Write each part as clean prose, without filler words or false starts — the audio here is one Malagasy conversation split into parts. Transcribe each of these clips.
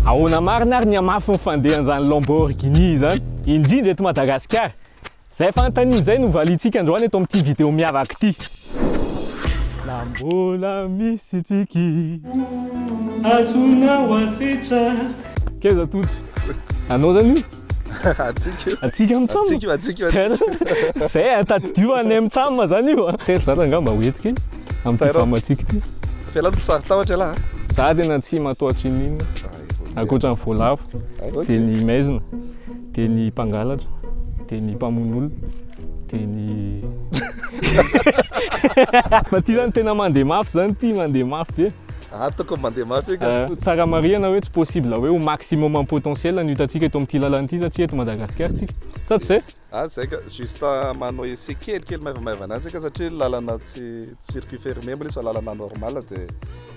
Ahoana marina ary ny amafy mifandeha an'izany Lamborghini zany, indrindra eto Madagasikara. Zay fanontaniana zay no valitsika androany eto amin'ity vidéo miavaka ity. La mbola misy tiky azonao asetra. Keza tojo. Anao zany io? Atsika mitsamo. Zay atadio any mitsamo zany io. Tena zata angamba hoentiko iny amin'ity famatsika ity. Fialana saritahotra laha. Za tena tsy matoatra inona. Ankoatra ny voalavo, dia ny maizina, dia ny mpangalatra, dia ny mpamono olona, dia ny... Fa ty zany tena mandeha mafy zany ty, mandeha mafy be. Toko mandeha mafy ka. Tsara marihana hoe tsy possible hoe au maximum en potentiel ny hitantsika eto amin'ity lalana ity satria eto Madagasikara tsika. Sa tsy zay? Zay ka, juste manao essai kelikely maivamaivana antsika satria lalana tsy circuit fermé mbola fa lalana normal dia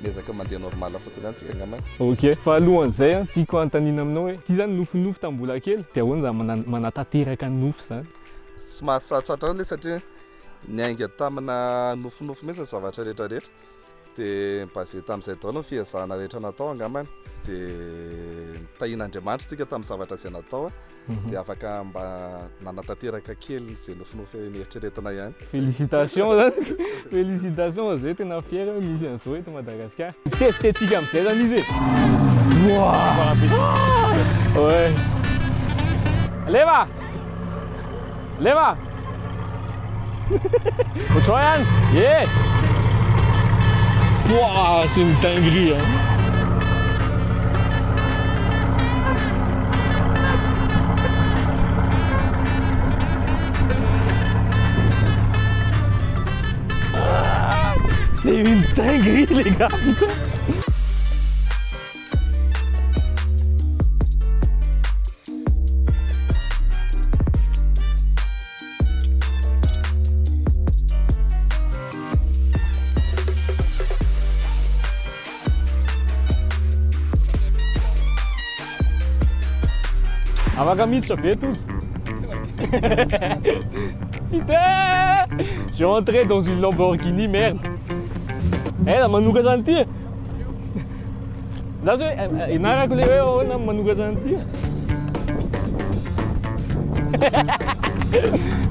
miezaka mandeha normal fotsiny antsika angamba. Ok, fa alohan'izay tiako antanina aminao hoe ty zany nofinofy tambola kely dia ahoana zany manatanteraka ny nofy zany? Tsy mahasatratra le satria niainga tamina nofinofy mihitsy zavatra rehetrarehetra. Dia basé tamin'izay daholo ny fihezahana rehetra natao angamba dia tahian'Andriamanitra tsika tamin'ny zavatra izay natao dia afaka mba nanatanteraka kely izay nofinofy nieritreretina ihany. Félicitations zany. Félicitations zay tena fier misy an'izao eto Madagasikara. Testettsika amin'izay zany izy. Ouais. Leva! Leva! Otra yan! Yeah! Wow, c'est une dinguerie hein. C'est une dinguerie les gars, putain. Afaka miditra be tous. Putain! Je suis entré dans une Lamborghini, merde. Eh, manuka zany ty. Lazo hoe inarako le hoe ahoana manuka zany ty.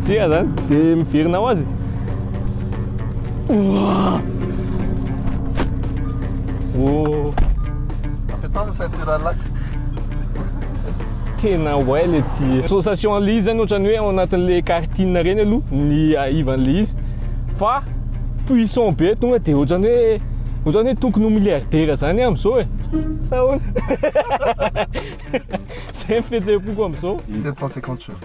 Tsika zany dia miverina ho azy. Oh. Apetana ceinture là. Tena ouais le ty association le izy zany ohatrany hoe ao anatin'le kartine reny aloha ny aivan'le izy fa puissant be tonga dia ohatrany hoe tokony ho milliardaire zany amin'izao e sa ahoana? Zay fihetseham-poko amin'izao 750 chevaux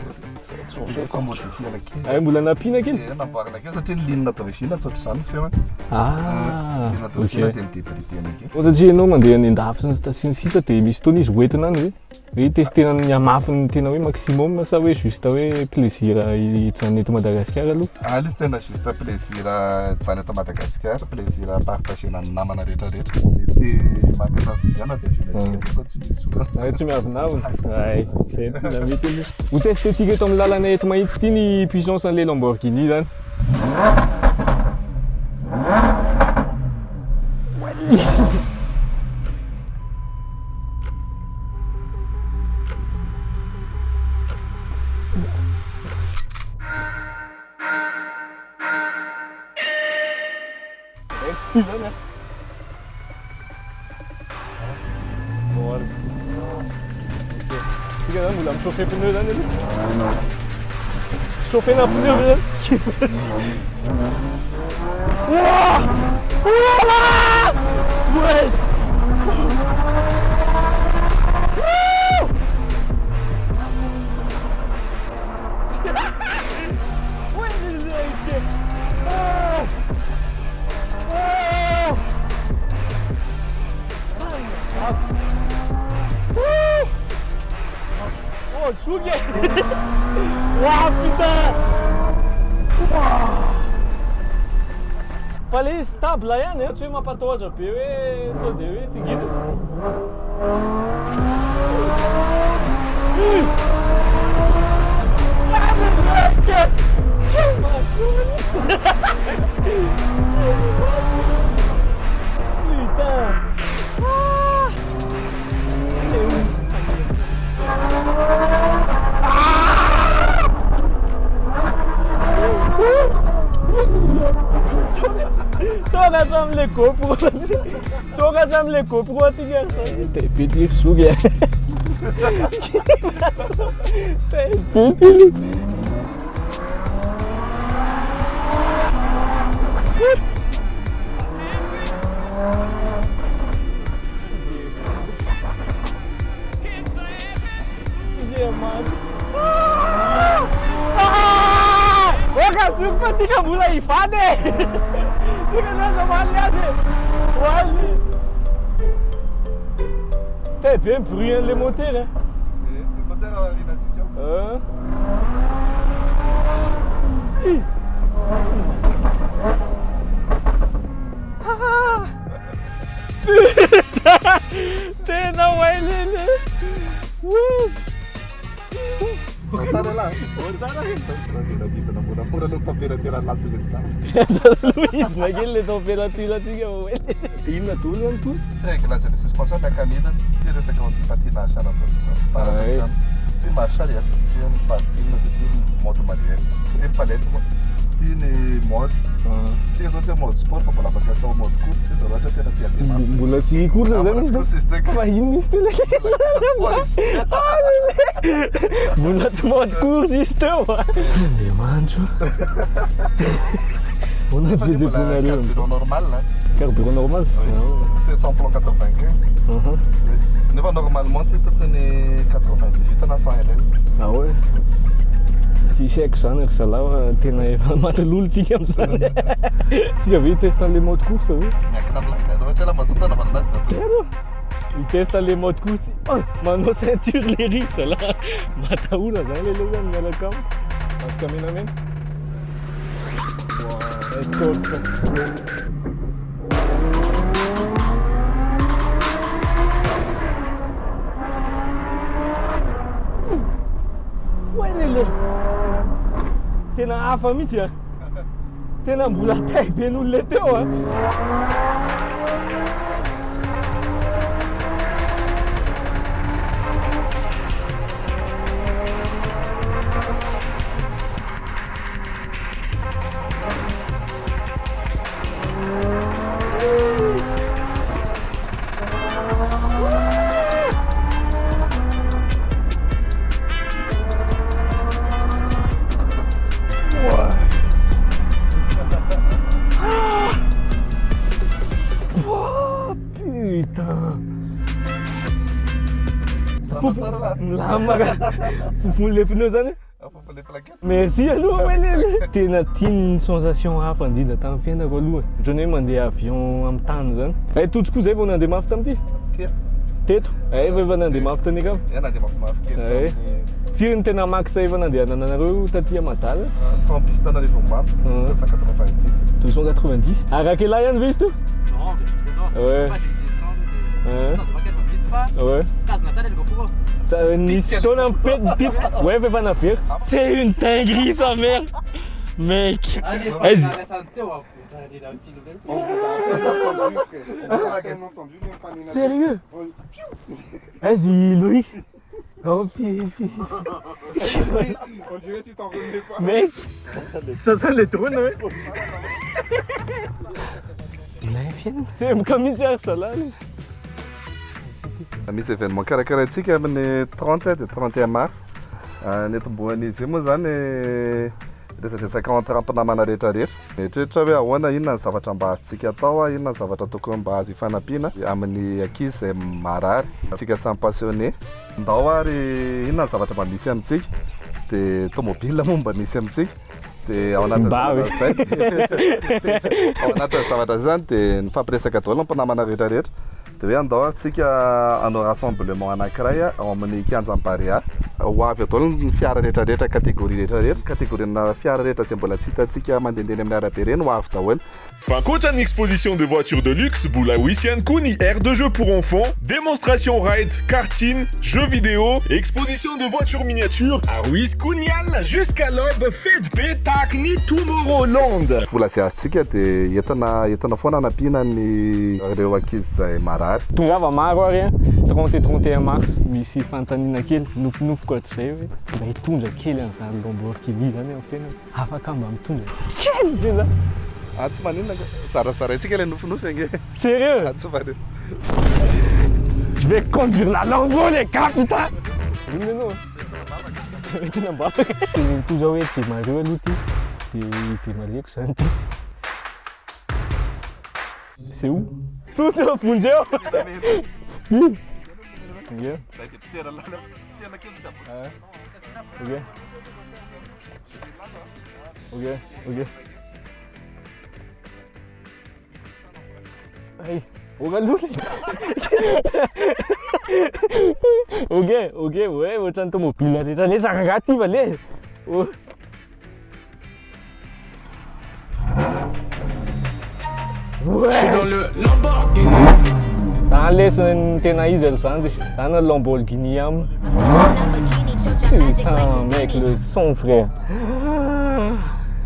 comme moi je suis fier avec. Mbola nampiana kely? Namboarina kely satria ny ligne d'origine tsotra izany ny feony. Ligne d'origine dia ny débridé anake. Satria ianao mandeha any an-dafy sy ny sisa dia misy fotoana izy hoentina any hoe testena ny amafiny tena hoe maximum sa hoe juste hoe plaisir hijanona eto Madagasikara aloha? Izy tena juste plaisir hijanona eto Madagasikara, plaisir partagena ny namana rehetrarehetra. C'était magasin Sidiana dia finantsika fa tsy misy olona. Tsy miavinavina. Ay, zay tena mety aloha. Ho testentsika eto amin'ny lalana eto mahitsy ity ny puissance an'le Lamborghini zany. Style zany a. Bora. Tsika zany mbola michauffe pneu zany aloha. Chauffena pneu zany. Wesh! Oh, tsuge! Wow, putain! Fale izy stable ihany tsy hoe mampatahotra be hoe sao dia hoe tsy ngita. Putain! C'est hatramin'le GoPro tsoaka hatramin'le GoPro atsika ry zany be tiry soky Okazoky fa tsika mbola hivady e! Tsika naza maly azy e! Hoaly! Te be ny bruit an'le moteur e! Le moteur aorianatsika ao. Putain! Tena hoailele! Wesh! Tsara lahy. Tsara Vidina moramora aloha température lasy le tany. Idina kely le température atsika hoailele. Inona dolo zany to? Réglages de suspension miankamina, dia resaka patinage sana dia marche arrière, dia ny parking, dia ny mode manuel, dia ny palette moa, dia ny mode. Tsika zao tia mode sport fa mbola afaka atao mode course, dia zao loatra tena tia be mafy. Mbola tsy course zany izy. Fa inona izy teo le mbola tsy mode course izy teo a. Andriamanitro. On a fait des carburant normal là. Carburant normal? C'est sans plan 95. Nefa normalement ty tokony 98 na 100 LL. Ah ouais? Tsisy haiko zany ry zalahy tena efa maty lolo tsika am'zany. Tsika ve hitesta an'le mode course ve? Miankina am'la ohatra la mazoto na mananazy da to. Hitesta an'le mode course. Manao ceinture le riz zalahy. Matahola zany le loha miaraka aminy. Afaka menamena. Escort ça. Ouais lele. Tena hafa mihitsy a. Tena mbola taibe n'olona teo a. Lama ka. Fofony le pneu zany. Fofony le plaquette. Merci aloha hoailele. Tena tiany sensation hafa indrindra tamin'ny fiainako aloha. Ohatran'ny hoe mandeha avion amin'ny tany zany. Totsy koa zay vao nandeha mafy tam'ty? Teto. Efa nandeha mafy tany akao? Nandeha mafy kely. Firy ny tena max efa nandehananareo taty Madala? Temps Antananarivo mamy 290. 290. Araka elahy ihany ve izy to? Non, mais c'est non. Ouais. Moi, j'ai des temps de. Ça, c'est pas qu'elle me dit pas. Ouais. Ça, c'est la go pour. Nisy fotoana mipety. Ouais, efa navery. C'est une dinguerie sa mère. Mec. Vas-y. Sérieux? Vas-y, Louis. Oh, fille. On dirait que tu t'en revenais pas. Mec, ça sent les drones, ouais. C'est un commissaire, ça là. Misy événement karakarahantsika amin'ny 30 dia 31 mars. Netomboan'izy io moa zany resadresaka antrampinamana rehetrarehetra. Mieritreritra hoe ahoana inona ny zavatra mba azontsika atao, inona ny zavatra tokony mba azo hifanampiana amin'ny ankizy izay marary. Tsika samy passionné. Ndao ary inona ny zavatra mba misy amintsika. Dia tomobile moa mba misy amintsika. Dia ao anatin'ny zavatra zany dia nifampiresaka daholo ny mpinamana rehetrarehetra. Dia hoe andao antsika hanao rassemblement anankiray ao amin'ny Kianjam-Barea. Ho avy daholo ny fiara rehetrarehetra, kategoria rehetrarehetra, kategoriana fiara rehetra izay mbola tsy hitantsika mandehandeha amin'ny arabe reny ho avy daholo. Fankoatra ny exposition de voitures de luxe, mbola misy ihany koa ny aire de jeu pour enfants, démonstration ride, karting, jeux vidéo, exposition de voitures miniatures, ary misy koa ny alina jusqu'à l'aube, fête pétacle ny Tomorrowland. Vola izay azontsika dia entina foana hanampiana ny ireo ankizy izay marary. Tongava maro ary 30 et 31 mars misy fanontaniana kely nofinofiko hatrizay hoe mba hitondra kely an'izany Lamborghini zany amin'ny fiainana afaka mba mitondra kely be zany Tsy maninona zarazaraintsika ilay nofinofy ange. Sérieux? Tsy maninona. Je vais conduire la Lambo les gars putain. Inona anao? Tena mbavaka. Toy zao hoe Temareo aloha ty. Temareko zany ty. C'est où? Tout vonjeo. Yeah. Ok. Ay, ogaluli. Ok, ouais, ohatrany tomobile rehetra lesaka angaty iva le. Zany lesson tena izy ry zany zany Lamborghini aminy. Putain mec, le son frère.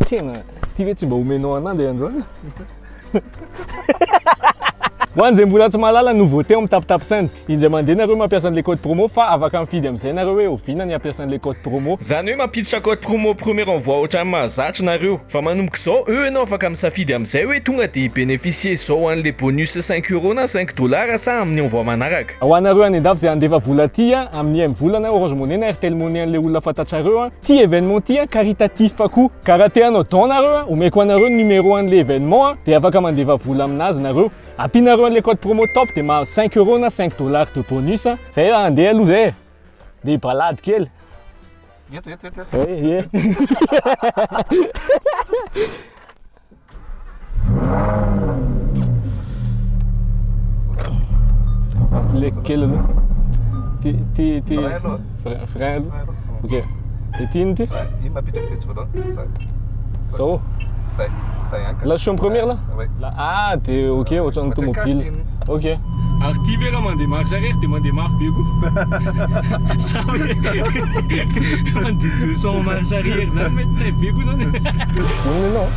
Tena, ty ve tsy mba omenao an'anjy androany? Ho an'izay mbola tsy mahalala nouveauté mitapitapy indray mandeha nareo mampiasa an'ilay code promo fa afaka mifidy amin'izay nareo hoe oviana ny ampiasa an'ilay code promo. Zany hoe mampiditra code promo premier envoi ohatrany mahazatra nareo. Fa manomboka izao, enao afaka misafidy amin'izay hoe tonga dia bénéficier zao an'ilay bonus 5 € na 5 $ sa amin'ny envoi manaraka. Ho anareo any an-dafy izay andefa vola ty amin'ny M volana Orange Money na Airtel Money an'ilay olona fantatrareo ty événement ty caritatif koa. Karaha te hanao don nareo omeko anareo numéro an'ilay événement dia afaka mandefa vola aminazy nareo. Apinareo an'ilay code promo top dia mahazo 5 € na 5 $ de bonus. Zay andeha aloha zay. Dia balady kely. Yeah. Fleck kely aloha. Ty frein aloha. Ok. Dia ty iny ty? Iny mapitraka ty tsy voalohany. Zao. Zay anka. La chambre première là? Oui. Ah, t'es ok, ohatrany automobile. Ok. Alors ty ve raha mandeha marche arrière dia mandeha mafy be koa. Sa hoe mandeha 200 marche arrière zany mety be koa zany. Non.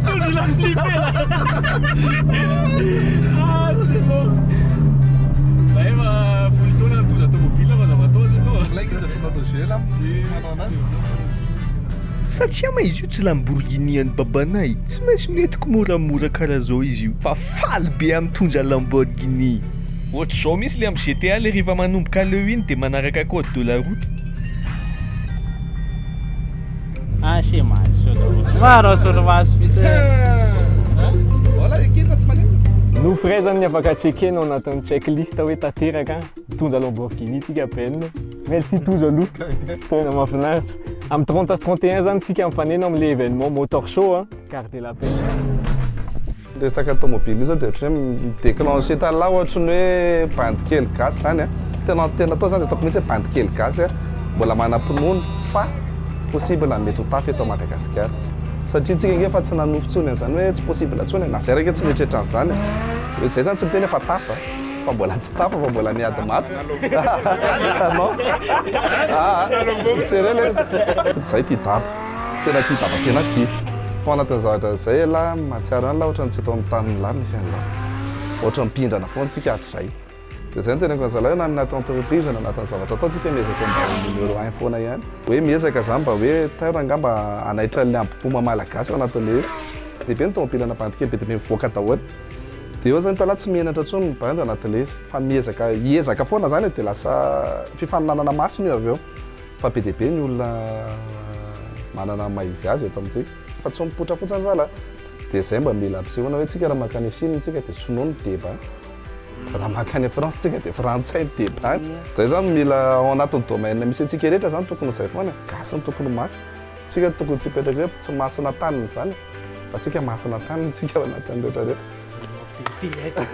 Je l'ai flippé là. Ah c'est bon. Zay va volotona mitondra tomobile fa zava-taozy ianao. Like izy atao gela manao anazy. Satria ma izy io tsy Lamborghini an'ny babanay, tsy maintsy noentiko moramora karaha zao izy io. Fa faly be mitondra Lamborghini. Ohatr'izao misy le amin'ny GTA le riva manomboka leo iny dia manaraka code de la route. Ah, c'est mal, va rosolovaso vite. Voilà, eky fa tsy magnino. Nous frère zany afaka checkenao anatin'ny checklist hoe tanteraka mitondra Lamborghini tsika penina. Merci tous aloha. Tena mahafinaritra. Amin'ny 30 sy 31 zany tsika mifanena amin'ilay événement motor show carte de la peine. Resaka tomobile io zao dia ohatrany hoe déclenché taloha ohatrany hoe bandy kely gasy zany tena atao zany dia ataoko mihitsy hoe bandy kely gasy mbola manam-pinoana fa possible mety ho tafy eto Madagasikara satria tsika nge fa tsy nanofo tsony zany hoe tsy possible tsony na zay raka tsy mieritreritra an'izany hoe zay zany tsy miteny fa tafa fa mbola tsy tafa fa mbola miady mafy non sérieux zay ty daba tena ty daba tena ty fa anatin'ny zavatra zay la mahatsiaro any la ohatrany tsy atao amin'ny taniny la misy an'la ohatra mipindrana foana tsika hatr'izay dia zay no tenako an'zalahy na anaty entreprise na anatin'ny zavatra ataontsika miezaka mba numéro 1 foana ihany hoe miezaka zany mba hoe taira angamba anaitra le ampopoma malagasy anatin'le dehibe ny tomobile anabandiky be dia be mivoaka daholo dia eo zany taloha tsy mihenatra ntsony mibandy anatin'le izy fa hiezaka foana zany dia lasa fifaninanana masina io avy eo fa be dia be ny olona manana maizy azy eto amintsika fa tsy mipotra fotsiny zalahy dia zay mba mila ampisehoana hoe tsika raha makany Chine tsika dia sonono débat raha makany France tsika dia frantsay débat zay zany mila ao anatin'ny domaine misy antsika rehetra zany tokony zay foana gasy ny tokony mafy tsika tokony tsy hipetraka hoe tsy masina taniny zany fa tsika masina taniny tsika ao anatin'ny rehetra rehetra